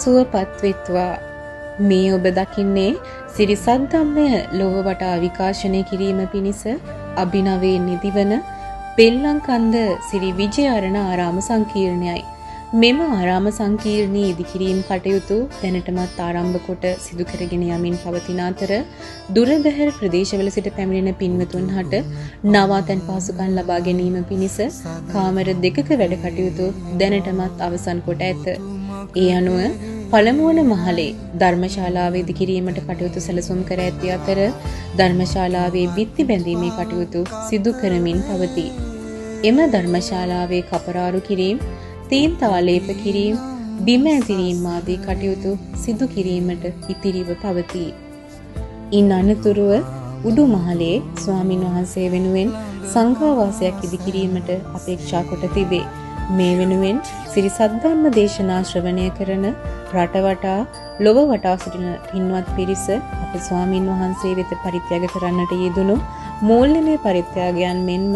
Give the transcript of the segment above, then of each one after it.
සුවපත් වෙත්වා. මේ ඔබ දකින්නේ සිරිසත් ධම්මය ලොව වටා විකාශනය කිරීම පිණිස අභිනවයේ නිදිවන බෙල්ලන්කන්ද සිරි විජයාරණ ආරාම සංකීර්ණයයි. මෙම ආරාම සංකීර්ණී ඉදිකිරීම් කටයුතු දැනටමත් ආරම්භ කොට සිදු කරගෙන යමින් පවතින අතර දුරබැහැර ප්‍රදේශවල සිට පැමිණෙන පින්වතුන් හට නවාතැන් පහසුකම් ලබා ගැනීම පිණිස කාමර දෙකක වැඩ කටයුතු දැනටමත් අවසන් කොට ඇත. ඒ අනුව පළමුවන මහලේ ධර්මශාලාවේ ඉදිකිරීමට කටයුතු සැලසුම් කර ඇති අතර ධර්මශාලාවේ බිත්ති බැඳීමේ කටයුතු සිදු කරමින් පවතී. එම ධර්මශාලාවේ කපරාරු කිරීම, තීන්තාලේප කිරීම, බිම ඇතිරීම ආදී කටයුතු සිදු කිරීමට ඉතිරිව පවතී. ඉන් අනතුරුව උඩු මහලේ ස්වාමින් වහන්සේ වෙනුවෙන් සංඝාවාසයක් ඉදිකිරීමට අපේක්ෂා කොට තිබේ. මේ වෙනුවෙන් සිරි සද්ධර්ම දේශනා ශ්‍රවණය කරන රටවටා ලොව වටා සිටින පින්වත් පිරිස අප ස්වාමින් වහන්සේ වෙත පරිත්‍යාග කරන්නට යෙදුණු මූල්‍යමය පරිත්‍යාගයන් මෙන්ම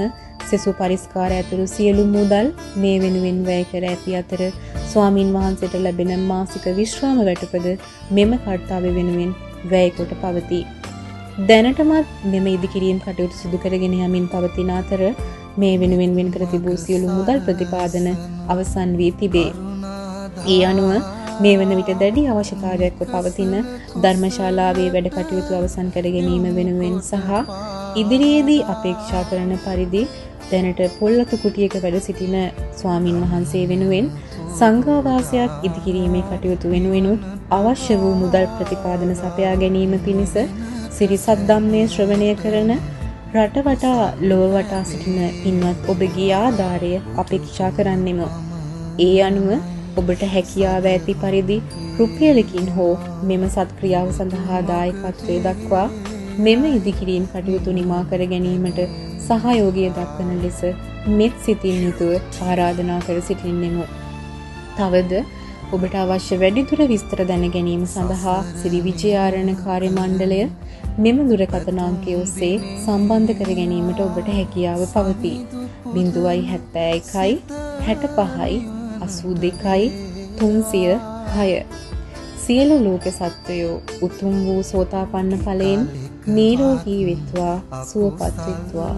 සෙසු පරිස්කාර ඇතුළු සියලු මුදල් මේ වෙනුවෙන් වැය කර ඇති අතර ස්වාමින් වහන්සේට ලැබෙන මාසික විශ්‍රාම වැටුපද මෙම කර්තව්‍ය වෙනුවෙන් වැය කොට පවතී. දැනටමත් මෙම ඉදිකිරීම් කටයුතු සිදු කරගෙන යමින් පවතින අතර මේ වෙනුවෙන් වෙන් කර තිබූ සියලු මුදල් ප්‍රතිපාදන අවසන් වී තිබේ. ඒ අනුව මේ වන විට දැඩි අවශ්‍යතාවයක්ව පවතින ධර්මශාලාවේ වැඩ කටයුතු අවසන් කර ගැනීම වෙනුවෙන් සහ ඉදිරියේදී අපේක්ෂා කරන පරිදි දැනට පොල්ලතු කුටියක වැඩ සිටින ස්වාමින් වහන්සේ වෙනුවෙන් සංඝාවාසයක් ඉදිකිරීමේ කටයුතු වෙනුවෙනුත් අවශ්‍ය වූ මුදල් ප්‍රතිපාදන සපයා ගැනීම පිණිස සිරිසත් ධම්මයේ ශ්‍රවණය කරන රට වටා ලොව වටා සිටින පින්වත් ඔබගේ ආධාරය අපේක්ෂා කරන්නෙමු. ඒ අනුව ඔබට හැකියාව ඇති පරිදි රුපියලකින් හෝ මෙම සත්ක්‍රියාව සඳහා දායකත්වයේ දක්වා මෙම ඉදිකිරීම් කටයුතු නිමා කර ගැනීමට සහයෝගය දක්වන ලෙස මෙත් සිතින් යුතුව ආරාධනා කර සිටින්නෙමු. තවද ඔබට අවශ්‍ය වැඩිදුර විස්තර දැන ගැනීම සඳහා සිරි විජයාරණ කාර්ය මණ්ඩලය මෙම දුරකථන අංකය ඔස්සේ සම්බන්ධ කර ගැනීමට ඔබට හැකියාව පවතී. 071 65 82යි 306. සියලු ලෝක සත්වයෝ උතුම් වූ සෝතාපන්න ඵලයෙන් නිරෝගී වෙත්වා, සුවපත් වෙත්වා.